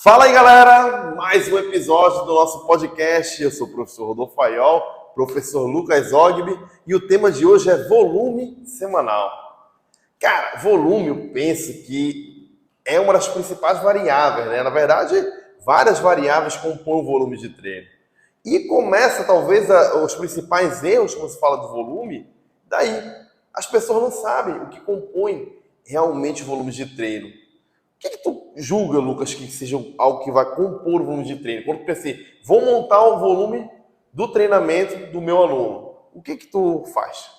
Fala aí, galera! Mais um episódio do nosso podcast. Eu sou o professor Rodolfo Faiol, professor Lucas Ogbi, e o tema de hoje é volume semanal. Cara, volume eu penso que é uma das principais variáveis, né? Na verdade, várias variáveis compõem o volume de treino. E começa, talvez, os principais erros quando se fala de volume, daí. As pessoas não sabem o que compõe realmente o volume de treino. O que tu julga, Lucas, que seja algo que vai compor o volume de treino? Quando tu pensa assim, vou montar o volume do treinamento do meu aluno, o que tu faz?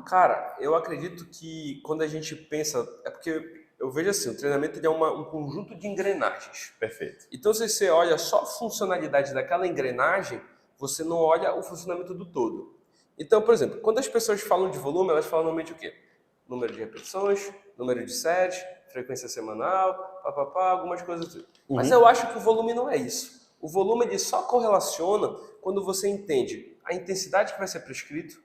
Cara, eu acredito que quando a gente pensa, é porque eu vejo assim, o treinamento ele é um conjunto de engrenagens. Perfeito. Então, se você olha só a funcionalidade daquela engrenagem, você não olha o funcionamento do todo. Então, por exemplo, quando as pessoas falam de volume, elas falam normalmente o quê? Número de repetições, número de séries, frequência semanal, algumas coisas assim. Mas eu acho que o volume não é isso. O volume ele só correlaciona quando você entende a intensidade que vai ser prescrito,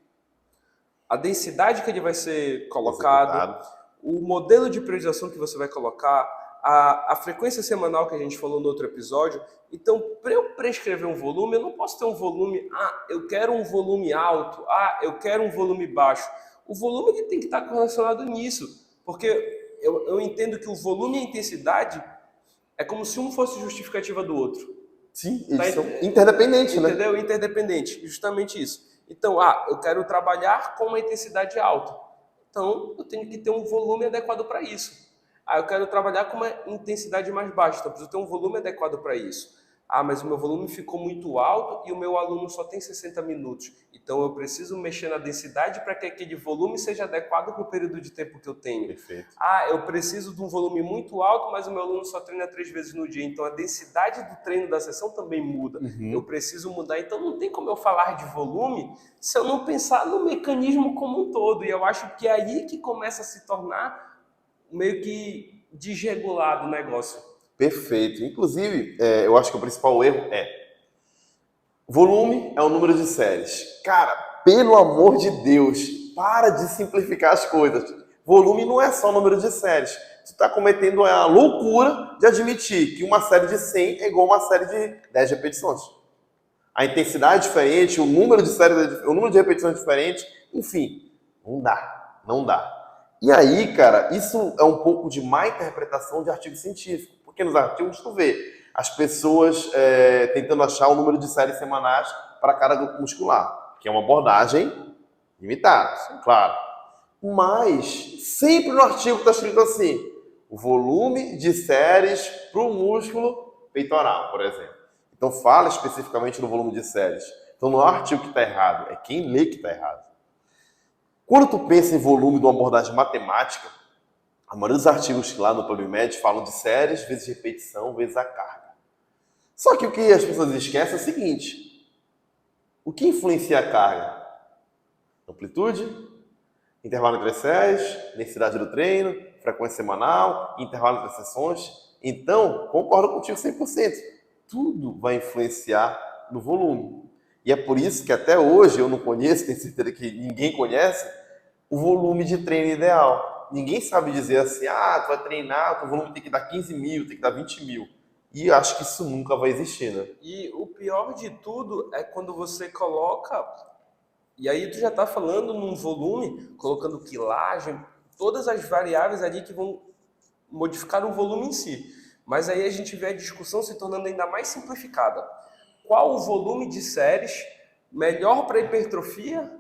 a densidade que ele vai ser colocado, Executado. o modelo de periodização que você vai colocar, a frequência semanal que a gente falou no outro episódio. Então, para eu prescrever um volume, eu não posso ter um volume, eu quero um volume alto, eu quero um volume baixo. O volume ele tem que estar correlacionado nisso, porque eu entendo que o volume e a intensidade é como se um fosse justificativa do outro. Sim, eles são interdependentes, né? Entendeu? Interdependente, justamente isso. Então, eu quero trabalhar com uma intensidade alta. Então, eu tenho que ter um volume adequado para isso. Eu quero trabalhar com uma intensidade mais baixa, então eu preciso ter um volume adequado para isso. Mas o meu volume ficou muito alto e o meu aluno só tem 60 minutos. Então, eu preciso mexer na densidade para que aquele volume seja adequado para o período de tempo que eu tenho. Perfeito. Eu preciso de um volume muito alto, mas o meu aluno só treina 3 vezes no dia. Então, a densidade do treino da sessão também muda. Eu preciso mudar. Então, não tem como eu falar de volume se eu não pensar no mecanismo como um todo. E eu acho que é aí que começa a se tornar meio que desregulado o negócio. Perfeito. Inclusive, eu acho que o principal erro é volume é o número de séries. Cara, pelo amor de Deus, para de simplificar as coisas. Volume não é só o número de séries. Você está cometendo a loucura de admitir que uma série de 100 é igual a uma série de 10 repetições. A intensidade é diferente, o número de séries, o número de repetições é diferente, enfim, não dá. E aí, cara, isso é um pouco de má interpretação de artigo científico, porque nos artigos tu vê as pessoas tentando achar o número de séries semanais para cada grupo muscular, que é uma abordagem limitada, claro. Mas sempre no artigo está escrito assim, o volume de séries para o músculo peitoral, por exemplo. Então fala especificamente do volume de séries. Então não é o artigo que está errado, é quem lê que está errado. Quando tu pensa em volume de uma abordagem matemática, a maioria dos artigos lá no PubMed falam de séries vezes repetição vezes a carga. Só que o que as pessoas esquecem é o seguinte, o que influencia a carga? Amplitude, intervalo entre as séries, densidade do treino, frequência semanal, intervalo entre as sessões. Então, concordo contigo 100%. Tudo vai influenciar no volume. E é por isso que até hoje eu não conheço, tenho certeza que ninguém conhece, o volume de treino ideal. Ninguém sabe dizer assim, tu vai treinar, o volume tem que dar 15 mil, tem que dar 20 mil. E acho que isso nunca vai existir, né? E o pior de tudo é quando você coloca, e aí tu já está falando num volume, colocando quilagem, todas as variáveis ali que vão modificar o volume em si. Mas aí a gente vê a discussão se tornando ainda mais simplificada. Qual o volume de séries melhor para hipertrofia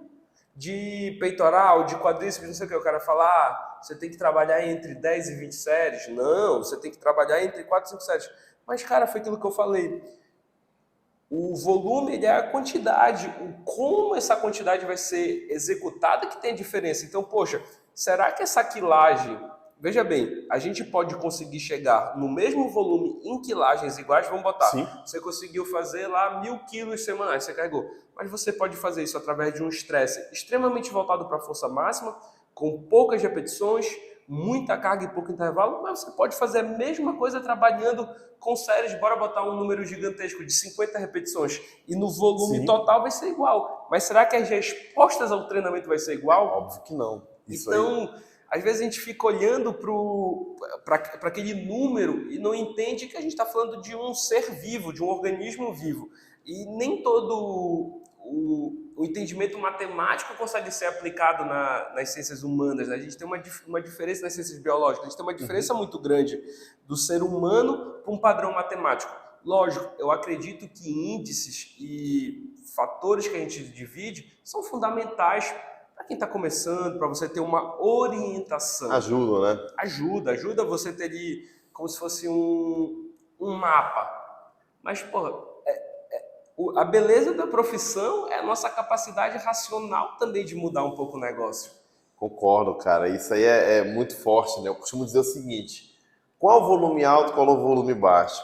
de peitoral, de quadríceps, não sei o que, o cara fala, você tem que trabalhar entre 10 e 20 séries. Não, você tem que trabalhar entre 4 e 5 séries. Mas, cara, foi aquilo que eu falei. O volume ele é a quantidade, como essa quantidade vai ser executada que tem a diferença. Então, poxa, será que essa quilagem... Veja bem, a gente pode conseguir chegar no mesmo volume em quilagens iguais, vamos botar. Sim. Você conseguiu fazer lá 1.000 quilos semanais, você carregou. Mas você pode fazer isso através de um estresse extremamente voltado para a força máxima, com poucas repetições, muita carga e pouco intervalo, mas você pode fazer a mesma coisa trabalhando com séries, bora botar um número gigantesco de 50 repetições e no volume total vai ser igual. Mas será que as respostas ao treinamento vai ser igual? Óbvio que não. Isso então, Às vezes a gente fica olhando para aquele número e não entende que a gente está falando de um ser vivo, de um organismo vivo. E nem todo o entendimento matemático consegue ser aplicado nas ciências humanas, né? A gente tem uma diferença nas ciências biológicas, a gente tem uma diferença muito grande do ser humano para um padrão matemático. Lógico, eu acredito que índices e fatores que a gente divide são fundamentais para quem está começando, para você ter uma orientação. Ajuda, né? Ajuda você ter ali como se fosse um mapa. Mas, porra, a beleza da profissão é a nossa capacidade racional também de mudar um pouco o negócio. Concordo, cara. Isso aí é muito forte, né? Eu costumo dizer o seguinte: qual o volume alto, qual o volume baixo?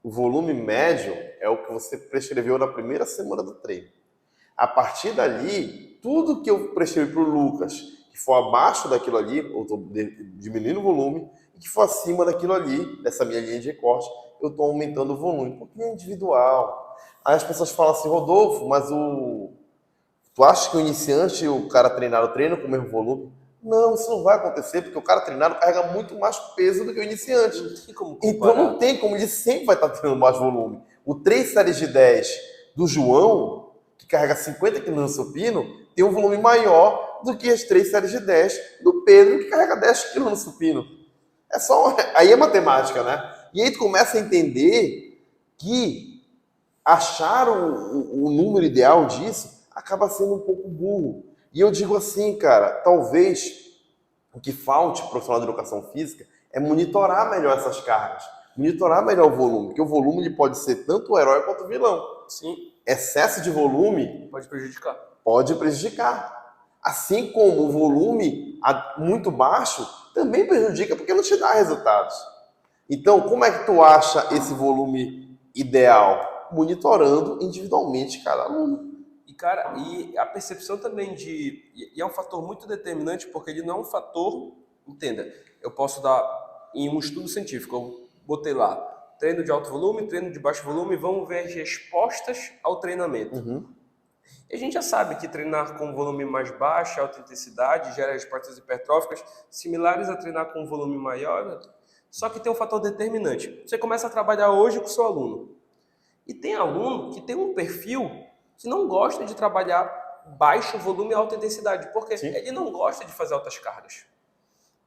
O volume médio é o que você prescreveu na primeira semana do treino. A partir dali, tudo que eu prescrevi para o Lucas, que for abaixo daquilo ali, eu estou diminuindo o volume, e que for acima daquilo ali, dessa minha linha de recorte, eu estou aumentando o volume, porque é individual. Aí as pessoas falam assim, Rodolfo, mas tu acha que o iniciante, o cara treinado treina com o mesmo volume? Não, isso não vai acontecer, porque o cara treinado carrega muito mais peso do que o iniciante. Não tem como comparar. Então não tem como, ele sempre vai estar treinando mais volume. O 3 séries de 10 do João, que carrega 50 kg no supino, tem um volume maior do que as 3 séries de 10 do Pedro, que carrega 10 kg no supino. Aí é matemática, né? E aí tu começa a entender que achar o número ideal disso acaba sendo um pouco burro. E eu digo assim, cara, talvez o que falte para o profissional de educação física é monitorar melhor essas cargas, monitorar melhor o volume, porque o volume ele pode ser tanto o herói quanto o vilão. Sim. Excesso de volume pode prejudicar. Pode prejudicar. Assim como o volume muito baixo também prejudica, porque não te dá resultados. Então, como é que tu acha esse volume ideal? Monitorando individualmente cada aluno. E, cara, e a percepção também e é um fator muito determinante, porque ele não é um fator, entenda, eu posso dar em um estudo científico, eu botei lá, treino de alto volume, treino de baixo volume, vamos ver as respostas ao treinamento. Uhum. E a gente já sabe que treinar com volume mais baixo, alta intensidade, gera respostas hipertróficas similares a treinar com volume maior, só que tem um fator determinante. Você começa a trabalhar hoje com o seu aluno. E tem aluno que tem um perfil que não gosta de trabalhar baixo volume e alta intensidade, porque Sim. ele não gosta de fazer altas cargas.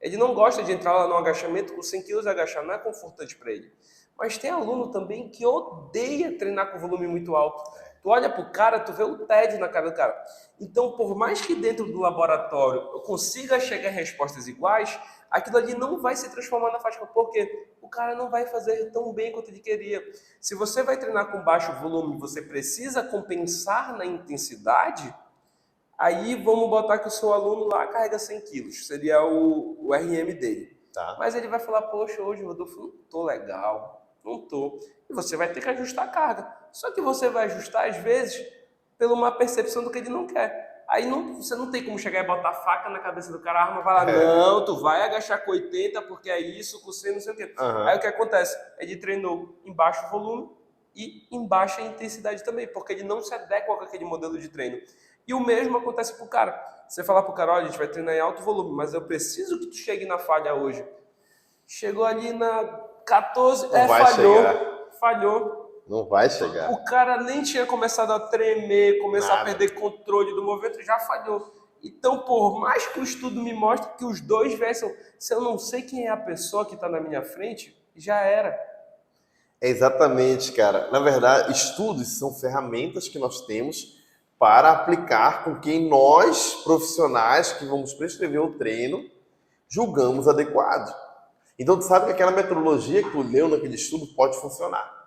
Ele não gosta de entrar lá no agachamento com 100 kg e agachar, não é confortante para ele. Mas tem aluno também que odeia treinar com volume muito alto. Tu olha pro cara, tu vê o tédio na cara do cara. Então, por mais que dentro do laboratório eu consiga chegar a respostas iguais, aquilo ali não vai se transformar na faixa, porque o cara não vai fazer tão bem quanto ele queria. Se você vai treinar com baixo volume, você precisa compensar na intensidade, aí vamos botar que o seu aluno lá carrega 100 quilos, seria o RM dele. Tá. Mas ele vai falar, poxa, hoje, Rodolfo, não tô legal, não tô. E você vai ter que ajustar a carga. Só que você vai ajustar, às vezes, pela uma percepção do que ele não quer. Aí você não tem como chegar e botar faca na cabeça do cara, a arma vai lá, não, tu vai agachar com 80 porque é isso, com 100, não sei o quê. Uhum. Aí o que acontece? Ele treinou em baixo volume e em baixa intensidade também, porque ele não se adequa com aquele modelo de treino. E o mesmo acontece pro cara. Você falar pro cara, olha, a gente vai treinar em alto volume, mas eu preciso que tu chegue na falha hoje. Chegou ali na 14, falhou. Não vai chegar. O cara nem tinha começado a tremer, começar Nada. a perder controle do movimento, já falhou. Então, por mais que o estudo me mostre que os dois versam, se eu não sei quem é a pessoa que está na minha frente, já era. É exatamente, cara. Na verdade, estudos são ferramentas que nós temos para aplicar com quem nós, profissionais, que vamos prescrever o treino, julgamos adequado. Então, tu sabe que aquela metodologia que tu leu naquele estudo pode funcionar.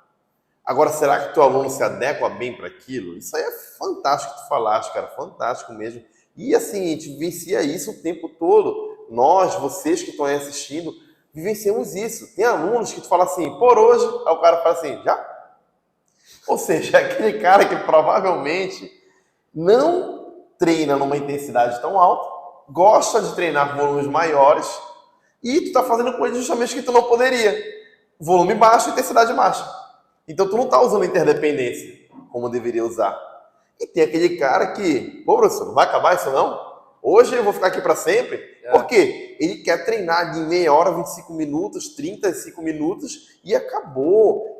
Agora, será que teu aluno se adequa bem para aquilo? Isso aí é fantástico que tu falaste, cara, fantástico mesmo. E assim, a gente vivencia isso o tempo todo. Nós, vocês que estão aí assistindo, vivenciamos isso. Tem alunos que tu fala assim, por hoje, aí o cara fala assim, já? Ou seja, aquele cara que provavelmente não treina numa intensidade tão alta, gosta de treinar volumes maiores, e tu tá fazendo com ele justamente o que tu não poderia. Volume baixo, intensidade baixa. Então, tu não está usando interdependência como deveria usar. E tem aquele cara que, pô, professor, não vai acabar isso não? Hoje eu vou ficar aqui para sempre. Por quê? Ele quer treinar de meia hora, 25 minutos, 35 minutos e acabou.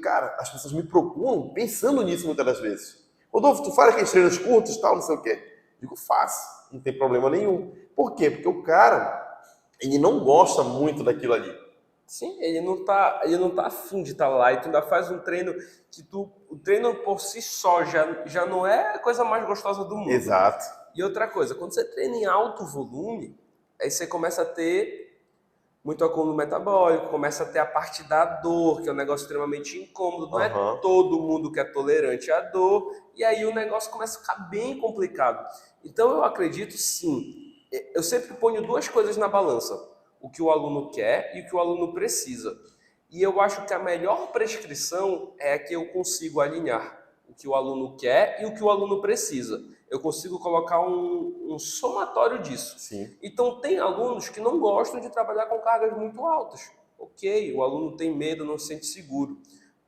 Cara, as pessoas me procuram pensando nisso muitas das vezes. Rodolfo, tu faz aqueles treinos curtos, tal, não sei o quê? Digo, faço, não tem problema nenhum. Por quê? Porque o cara, ele não gosta muito daquilo ali. Sim, ele não tá afim de estar lá, e tu ainda faz um treino que o treino por si só já não é a coisa mais gostosa do mundo. Exato. E outra coisa, quando você treina em alto volume, aí você começa a ter muito acúmulo metabólico, começa a ter a parte da dor, que é um negócio extremamente incômodo, não é todo mundo que é tolerante à dor, e aí o negócio começa a ficar bem complicado. Então eu acredito sim, eu sempre ponho duas coisas na balança, o que o aluno quer e o que o aluno precisa. E eu acho que a melhor prescrição é a que eu consigo alinhar o que o aluno quer e o que o aluno precisa. Eu consigo colocar um somatório disso. Sim. Então, tem alunos que não gostam de trabalhar com cargas muito altas. Ok, o aluno tem medo, não se sente seguro.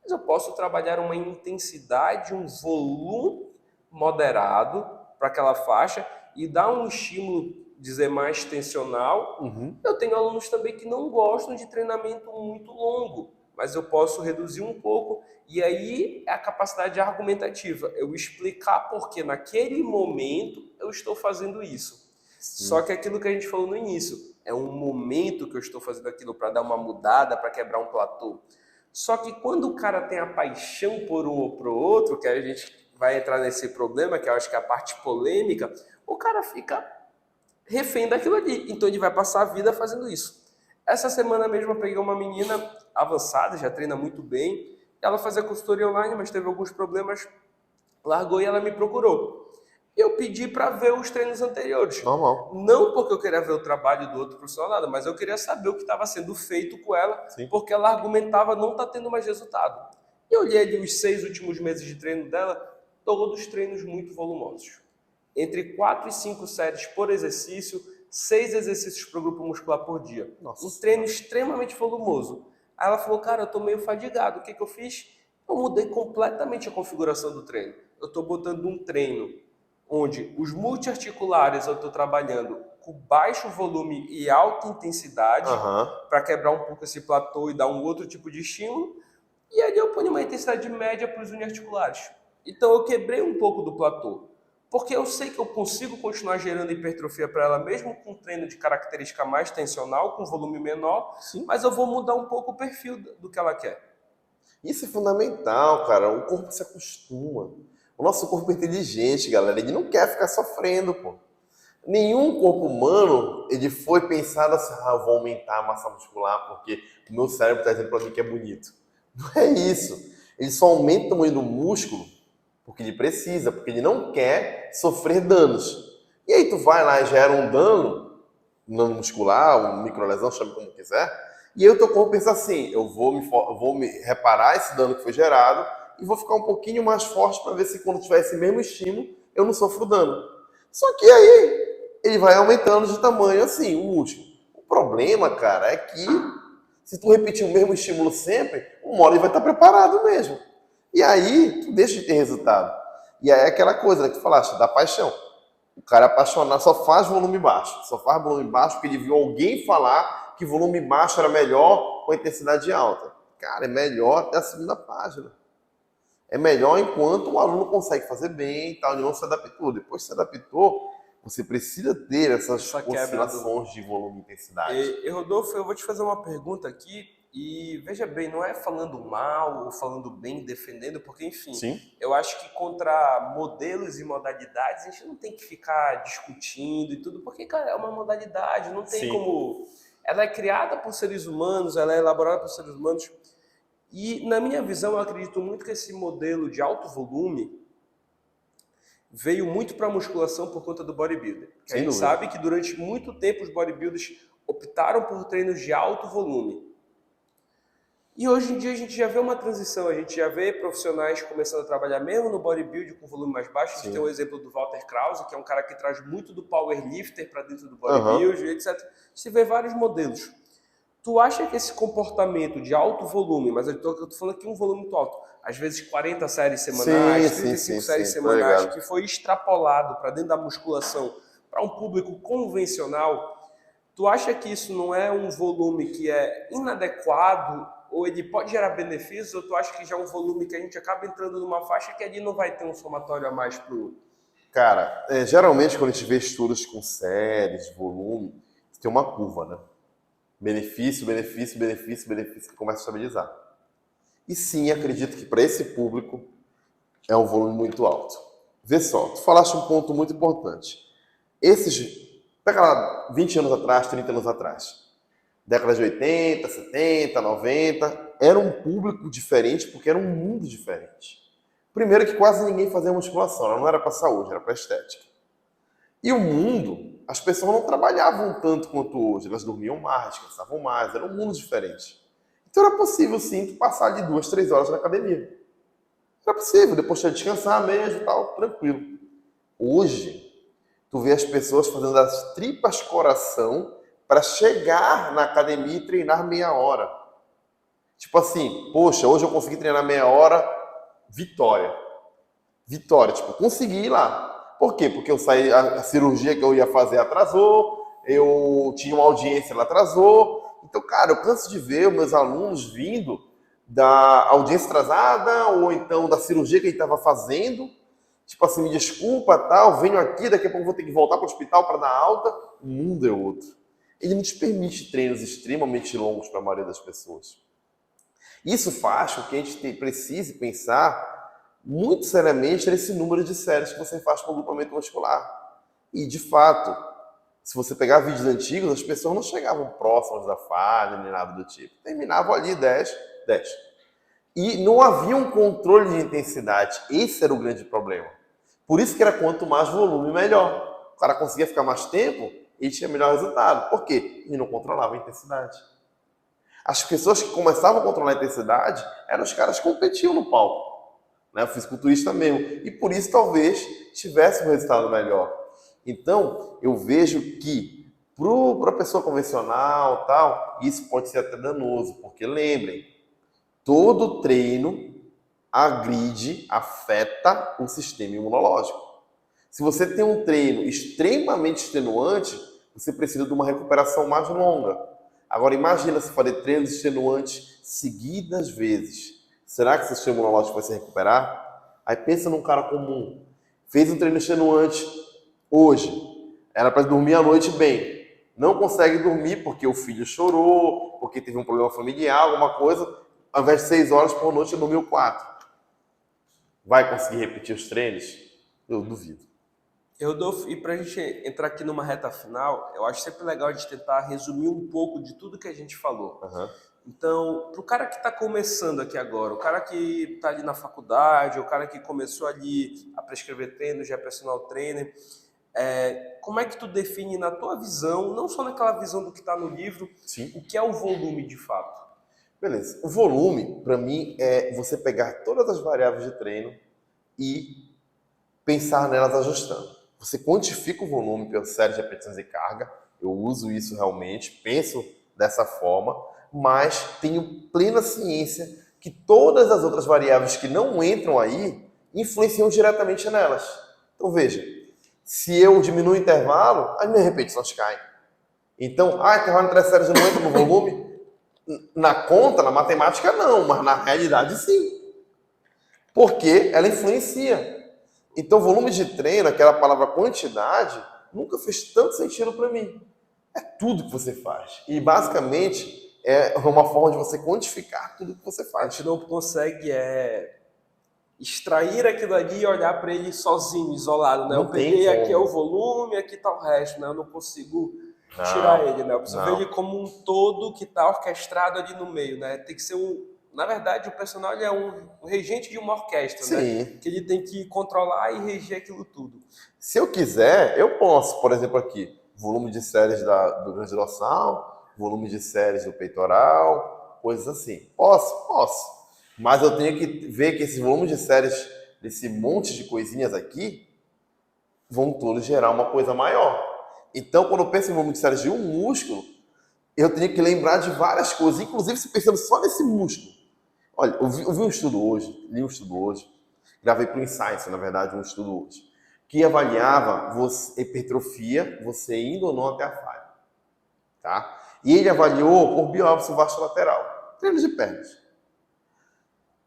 Mas eu posso trabalhar uma intensidade, um volume moderado para aquela faixa e dar um estímulo, dizer, mais tensional. Eu tenho alunos também que não gostam de treinamento muito longo, mas eu posso reduzir um pouco, e aí é a capacidade argumentativa, eu explicar porque naquele momento eu estou fazendo isso. Sim. Só que aquilo que a gente falou no início, é um momento que eu estou fazendo aquilo para dar uma mudada, para quebrar um platô. Só que quando o cara tem a paixão por um ou por outro, que a gente vai entrar nesse problema, que eu acho que é a parte polêmica, o cara fica refém daquilo ali, então ele vai passar a vida fazendo isso. Essa semana mesmo eu peguei uma menina avançada, já treina muito bem, ela fazia consultoria online, mas teve alguns problemas, largou e ela me procurou. Eu pedi para ver os treinos anteriores. Normal. Não porque eu queria ver o trabalho do outro profissional, nada, mas eu queria saber o que estava sendo feito com ela, sim, porque ela argumentava não estar tendo mais resultado. E eu olhei ali os 6 últimos meses de treino dela, todos treinos muito volumosos. Entre 4 e 5 séries por exercício, 6 exercícios para o grupo muscular por dia. Nossa, um treino extremamente volumoso. Aí ela falou, cara, eu estou meio fadigado. O que eu fiz? Eu mudei completamente a configuração do treino. Eu estou botando um treino onde os multiarticulares eu estou trabalhando com baixo volume e alta intensidade, para quebrar um pouco esse platô e dar um outro tipo de estímulo. E ali eu ponho uma intensidade média para os uniarticulares. Então eu quebrei um pouco do platô. Porque eu sei que eu consigo continuar gerando hipertrofia para ela, mesmo com um treino de característica mais tensional, com volume menor, sim, mas eu vou mudar um pouco o perfil do que ela quer. Isso é fundamental, cara. O corpo se acostuma. O nosso corpo é inteligente, galera. Ele não quer ficar sofrendo, pô. Nenhum corpo humano, ele foi pensado assim, eu vou aumentar a massa muscular porque o meu cérebro está dizendo para mim que é bonito. Não é isso. Ele só aumenta o tamanho do músculo porque ele precisa, porque ele não quer sofrer danos. E aí tu vai lá e gera um dano muscular, uma microlesão, chame como quiser, e aí o teu corpo pensa assim, eu vou me reparar esse dano que foi gerado e vou ficar um pouquinho mais forte para ver se quando tiver esse mesmo estímulo, eu não sofro dano. Só que aí ele vai aumentando de tamanho assim, o músculo. O problema, cara, é que se tu repetir o mesmo estímulo sempre, uma hora ele vai estar preparado mesmo. E aí, tu deixa de ter resultado. E aí é aquela coisa, né, que tu falaste, da paixão. O cara é apaixonado, só faz volume baixo. Só faz volume baixo porque ele viu alguém falar que volume baixo era melhor com intensidade alta. Cara, é melhor até a segunda página. É melhor enquanto o aluno consegue fazer bem e tal, ele não se adaptou. Depois que se adaptou, você precisa ter essas oscilações de volume e intensidade. E Rodolfo, eu vou te fazer uma pergunta aqui. E veja bem, não é falando mal ou falando bem, defendendo, porque, enfim, sim, eu acho que contra modelos e modalidades a gente não tem que ficar discutindo e tudo, porque, cara, é uma modalidade, não tem, sim, como... Ela é criada por seres humanos, ela é elaborada por seres humanos. E, na minha visão, eu acredito muito que esse modelo de alto volume veio muito para a musculação por conta do bodybuilder. A gente sabe que durante muito tempo os bodybuilders optaram por treinos de alto volume. E hoje em dia a gente já vê uma transição, a gente já vê profissionais começando a trabalhar mesmo no bodybuilding com volume mais baixo. A gente tem o exemplo do Walter Krause, que é um cara que traz muito do powerlifter para dentro do bodybuilding, etc. A gente vê vários modelos. Tu acha que esse comportamento de alto volume, mas eu tô falando aqui um volume muito alto, às vezes 40 séries semanais, 35 séries semanais, que foi extrapolado para dentro da musculação, para um público convencional, tu acha que isso não é um volume que é inadequado, ou ele pode gerar benefícios, ou tu acha que já é um volume que a gente acaba entrando numa faixa que ali não vai ter um somatório a mais pro... Cara, geralmente quando a gente vê estudos com séries, volume, tem uma curva, né? Benefício, benefício, benefício, benefício, que começa a estabilizar. E sim, acredito que para esse público é um volume muito alto. Vê só, tu falaste um ponto muito importante. Pega lá 20 anos atrás, 30 anos atrás, décadas de 80, 70, 90, era um público diferente porque era um mundo diferente. Primeiro que quase ninguém fazia musculação, ela não era para saúde, era para estética. E o mundo, as pessoas não trabalhavam tanto quanto hoje, elas dormiam mais, descansavam mais, era um mundo diferente. Então era possível sim tu passar de 2, 3 horas na academia. Era possível, depois de descansar mesmo e tal, tranquilo. Hoje, tu vê as pessoas fazendo as tripas coração para chegar na academia e treinar meia hora. Tipo assim, poxa, hoje eu consegui treinar meia hora, vitória. Vitória, tipo, consegui ir lá. Por quê? Porque eu saí, a cirurgia que eu ia fazer atrasou, eu tinha uma audiência, ela atrasou. Então, cara, eu canso de ver os meus alunos vindo da audiência atrasada ou então da cirurgia que ele estava fazendo. Tipo assim, me desculpa, tal, venho aqui, daqui a pouco vou ter que voltar para o hospital para dar alta. O mundo é outro. Ele não te permite treinos extremamente longos para a maioria das pessoas. Isso faz com que a gente precise pensar muito seriamente nesse número de séries que você faz com o grupamento muscular. E, de fato, se você pegar vídeos antigos, as pessoas não chegavam próximas da falha, nem nada do tipo. Terminavam ali 10, 10. E não havia um controle de intensidade. Esse era o grande problema. Por isso que era quanto mais volume, melhor. O cara conseguia ficar mais tempo e tinha melhor resultado. Por quê? Ele não controlava a intensidade. As pessoas que começavam a controlar a intensidade eram os caras que competiam no palco. Né? O fisiculturista mesmo. E por isso talvez tivesse um resultado melhor. Então, eu vejo que para a pessoa convencional, tal, isso pode ser até danoso. Porque lembrem, todo treino agride, afeta o sistema imunológico. Se você tem um treino extremamente extenuante, você precisa de uma recuperação mais longa. Agora imagina se fazer treinos extenuantes seguidas vezes. Será que o sistema imunológico vai se recuperar? Aí pensa num cara comum. Fez um treino extenuante hoje. Era para dormir à noite bem. Não consegue dormir porque o filho chorou, porque teve um problema familiar, alguma coisa. Ao invés de 6 horas por noite, ele dormiu 4. Vai conseguir repetir os treinos? Eu duvido. E para a gente entrar aqui numa reta final, eu acho sempre legal a gente tentar resumir um pouco de tudo que a gente falou. Uhum. Então, para o cara que está começando aqui agora, o cara que está ali na faculdade, o cara que começou ali a prescrever treinos, já é personal trainer, como é que tu define na tua visão, não só naquela visão do que está no livro, Sim. o que é o volume de fato? Beleza. O volume, para mim, é você pegar todas as variáveis de treino e pensar nelas ajustando. Você quantifica o volume pela série de repetições e carga. Eu uso isso realmente, penso dessa forma, mas tenho plena ciência que todas as outras variáveis que não entram aí influenciam diretamente nelas. Então veja, se eu diminuo o intervalo, as minhas repetições caem. Então, intervalo entre as séries não entra no volume? Na conta, na matemática, não, mas na realidade, sim. Porque ela influencia. Então, volume de treino, aquela palavra quantidade, nunca fez tanto sentido para mim. É tudo que você faz. E, basicamente, é uma forma de você quantificar tudo que você faz. A gente não consegue extrair aquilo ali e olhar para ele sozinho, isolado, né? Não Eu peguei tem aqui é como. o volume, aqui está o resto, né? Eu não consigo tirar ele, né? Eu preciso ver ele como um todo que está orquestrado ali no meio, né? Tem que ser na verdade, o personal ele é um regente de uma orquestra, Sim. né? Que ele tem que controlar e reger aquilo tudo. Se eu quiser, eu posso, por exemplo, aqui, volume de séries do grande dorsal, volume de séries do peitoral, coisas assim. Posso. Mas eu tenho que ver que esse volume de séries, desse monte de coisinhas aqui, vão todos gerar uma coisa maior. Então, quando eu penso em volume de séries de um músculo, eu tenho que lembrar de várias coisas, inclusive se pensando só nesse músculo. Olha, eu vi um estudo hoje, li um estudo hoje, gravei para o Insights, na verdade, um estudo hoje. que avaliava hipertrofia, você indo ou não até a falha. Tá? E ele avaliou por biópsia vasto-lateral, treinos de pernas.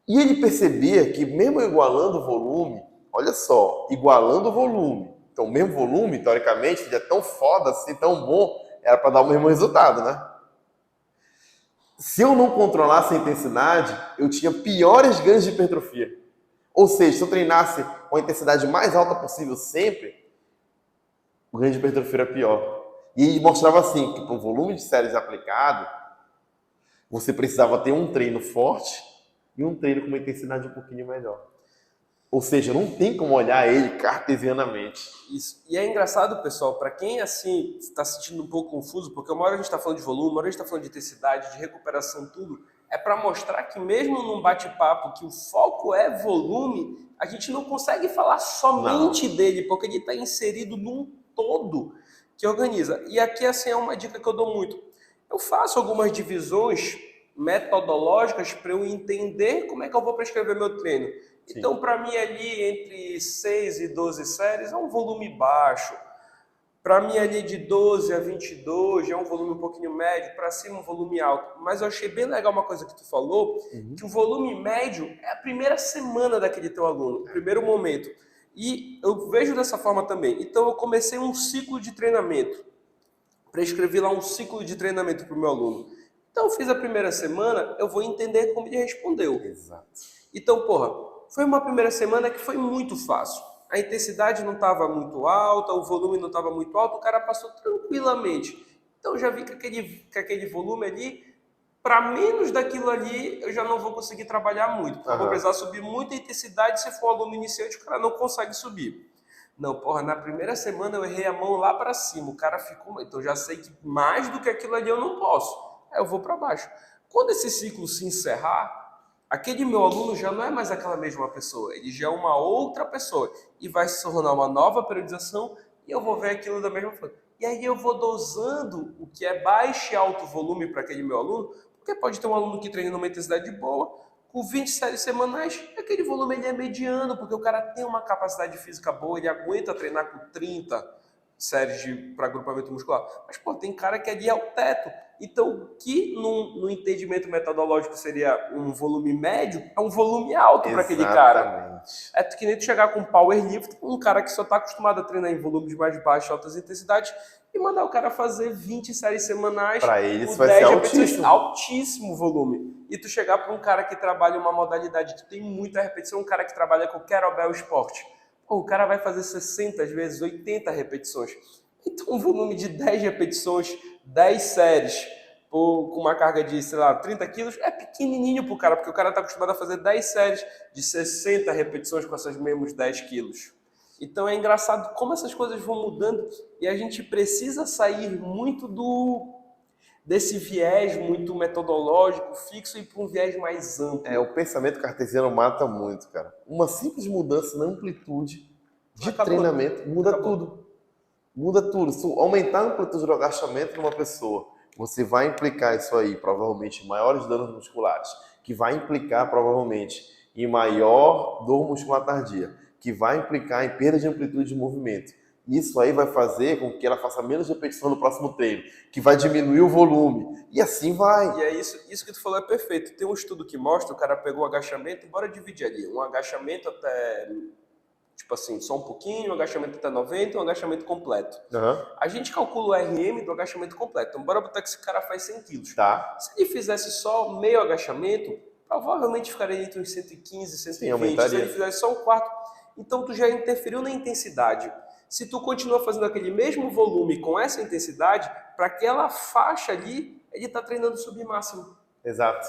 E ele percebia que mesmo igualando o volume, olha só, igualando o volume, então o mesmo volume, teoricamente, ele é tão foda, assim, tão bom, era para dar o mesmo resultado, né? Se eu não controlasse a intensidade, eu tinha piores ganhos de hipertrofia. Ou seja, se eu treinasse com a intensidade mais alta possível sempre, o ganho de hipertrofia era pior. E ele mostrava assim, que para o volume de séries aplicado, você precisava ter um treino forte e um treino com uma intensidade um pouquinho melhor. Ou seja, não tem como olhar ele cartesianamente. Isso. E é engraçado, pessoal, para quem assim está se sentindo um pouco confuso, porque uma hora a gente está falando de volume, uma hora a gente está falando de intensidade, de recuperação, tudo, é para mostrar que mesmo num bate-papo que o foco é volume, a gente não consegue falar somente dele, porque ele está inserido num todo que organiza. E aqui assim é uma dica que eu dou muito. Eu faço algumas divisões metodológicas para eu entender como é que eu vou prescrever meu treino. Sim. Então, para mim, ali entre 6 e 12 séries é um volume baixo. Para mim, ali de 12 a 22 é um volume um pouquinho médio, para cima um volume alto. Mas eu achei bem legal uma coisa que tu falou, que o volume médio é a primeira semana daquele teu aluno, o primeiro momento. E eu vejo dessa forma também. Então, eu comecei um ciclo de treinamento. Prescrevi lá um ciclo de treinamento para o meu aluno. Então, eu fiz a primeira semana, eu vou entender como ele respondeu. Exato. Então, foi uma primeira semana que foi muito fácil. A intensidade não estava muito alta, o volume não estava muito alto, o cara passou tranquilamente. Então, eu já vi que aquele volume ali, para menos daquilo ali, eu já não vou conseguir trabalhar muito. Porque eu vou precisar subir muita intensidade, se for um aluno iniciante, o cara não consegue subir. Não, na primeira semana eu errei a mão lá para cima, o cara ficou... Então, já sei que mais do que aquilo ali eu não posso. Aí eu vou para baixo. Quando esse ciclo se encerrar, aquele meu aluno já não é mais aquela mesma pessoa, ele já é uma outra pessoa e vai se tornar uma nova periodização e eu vou ver aquilo da mesma forma. E aí eu vou dosando o que é baixo e alto volume para aquele meu aluno, porque pode ter um aluno que treina numa intensidade boa, com 20 séries semanais, aquele volume ele é mediano, porque o cara tem uma capacidade física boa, ele aguenta treinar com 30 séries para agrupamento muscular. Mas, tem cara que ali é o teto. Então, o que no entendimento metodológico seria um volume médio, é um volume alto para aquele cara. É que nem tu chegar com um powerlift, um cara que só está acostumado a treinar em volumes mais baixos, altas intensidades, e mandar o cara fazer 20 séries semanais. Para ele isso vai ser altíssimo. Altíssimo volume. E tu chegar para um cara que trabalha uma modalidade que tem muita repetição, um cara que trabalha com kettlebell esporte, o cara vai fazer 60 às vezes, 80 repetições. Então, um volume de 10 repetições, 10 séries, com uma carga de, 30 quilos, é pequenininho pro cara, porque o cara está acostumado a fazer 10 séries de 60 repetições com essas mesmos 10 quilos. Então, é engraçado como essas coisas vão mudando e a gente precisa sair muito desse viés muito metodológico, fixo, e para um viés mais amplo. O pensamento cartesiano mata muito, cara. Uma simples mudança na amplitude de treinamento muda tudo. Muda tudo. Se aumentar a amplitude do agachamento numa pessoa, você vai implicar isso aí, provavelmente, em maiores danos musculares, que vai implicar, provavelmente, em maior dor muscular tardia, que vai implicar em perda de amplitude de movimento. Isso aí vai fazer com que ela faça menos repetição no próximo treino, que vai diminuir o volume, e assim vai. E é isso que tu falou é perfeito. Tem um estudo que mostra, o cara pegou o agachamento, bora dividir ali, um agachamento até, só um pouquinho, um agachamento até 90 e um agachamento completo. A gente calcula o RM do agachamento completo. Então, bora botar que esse cara faz 100 quilos. Tá. Se ele fizesse só meio agachamento, provavelmente ficaria entre uns 115, 120. Se ele fizesse só um quarto, então tu já interferiu na intensidade. Se tu continua fazendo aquele mesmo volume com essa intensidade, para aquela faixa ali, ele está treinando submáximo. Exato.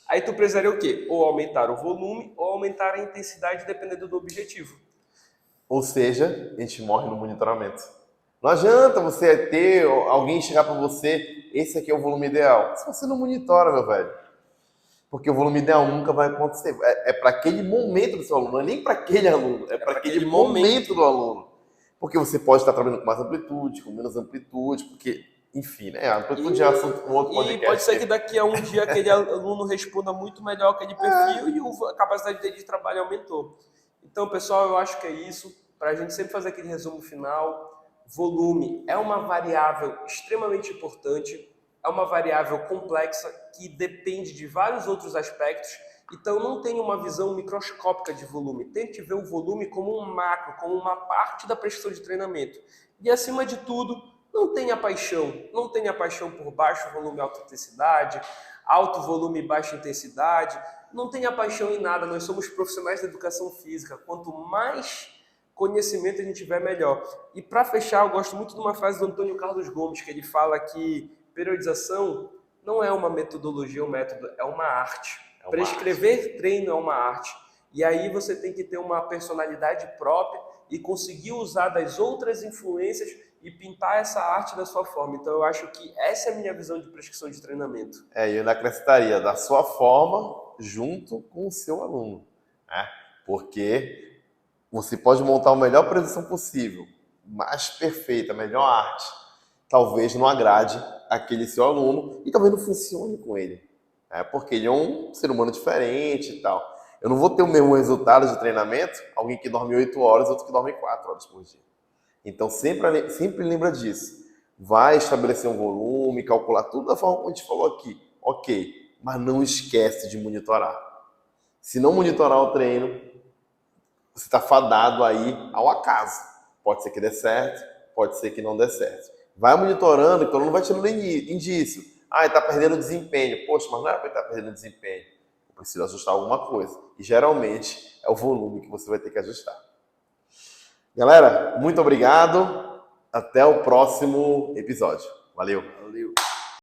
Aí tu precisaria o quê? Ou aumentar o volume, ou aumentar a intensidade, dependendo do objetivo. Ou seja, a gente morre no monitoramento. Não adianta você ter alguém chegar para você, esse aqui é o volume ideal. Se você não monitora, meu velho. Porque o volume ideal nunca vai acontecer. É para aquele momento do seu aluno, não é nem para aquele aluno, é para aquele momento do aluno. Porque você pode estar trabalhando com mais amplitude, com menos amplitude, porque, enfim, a amplitude é assunto com outro podcast. E pode ser que daqui a um dia aquele aluno responda muito melhor aquele perfil e a capacidade dele de trabalho aumentou. Então, pessoal, eu acho que é isso. para a gente sempre fazer aquele resumo final, volume é uma variável extremamente importante, é uma variável complexa que depende de vários outros aspectos, então não tenha uma visão microscópica de volume, tente ver o volume como um macro, como uma parte da prestação de treinamento. E acima de tudo, não tenha paixão por baixo volume e alta intensidade, alto volume e baixa intensidade, não tenha paixão em nada, nós somos profissionais da educação física, quanto mais conhecimento a gente tiver, melhor. E para fechar, eu gosto muito de uma frase do Antônio Carlos Gomes, que ele fala que periodização não é uma metodologia, um método, é uma arte. Prescrever treino é uma arte. E aí você tem que ter uma personalidade própria e conseguir usar das outras influências e pintar essa arte da sua forma. Então eu acho que essa é a minha visão de prescrição de treinamento. Eu ainda acrescentaria da sua forma junto com o seu aluno, né? Porque você pode montar a melhor previsão possível, mais perfeita, a melhor arte. Talvez não agrade aquele seu aluno e talvez não funcione com ele, né? Porque ele é um ser humano diferente e tal. Eu não vou ter o mesmo resultado de treinamento, alguém que dorme 8 horas, outro que dorme 4 horas por dia. Então sempre lembra disso. Vai estabelecer um volume, calcular tudo da forma como a gente falou aqui. Ok, mas não esquece de monitorar. Se não monitorar o treino, você está fadado aí ao acaso. Pode ser que dê certo, pode ser que não dê certo. Vai monitorando, então não vai tirando indício. Ele está perdendo desempenho. Poxa, mas não era para ele estar perdendo desempenho. Eu preciso ajustar alguma coisa. E geralmente é o volume que você vai ter que ajustar. Galera, muito obrigado. Até o próximo episódio. Valeu! Valeu!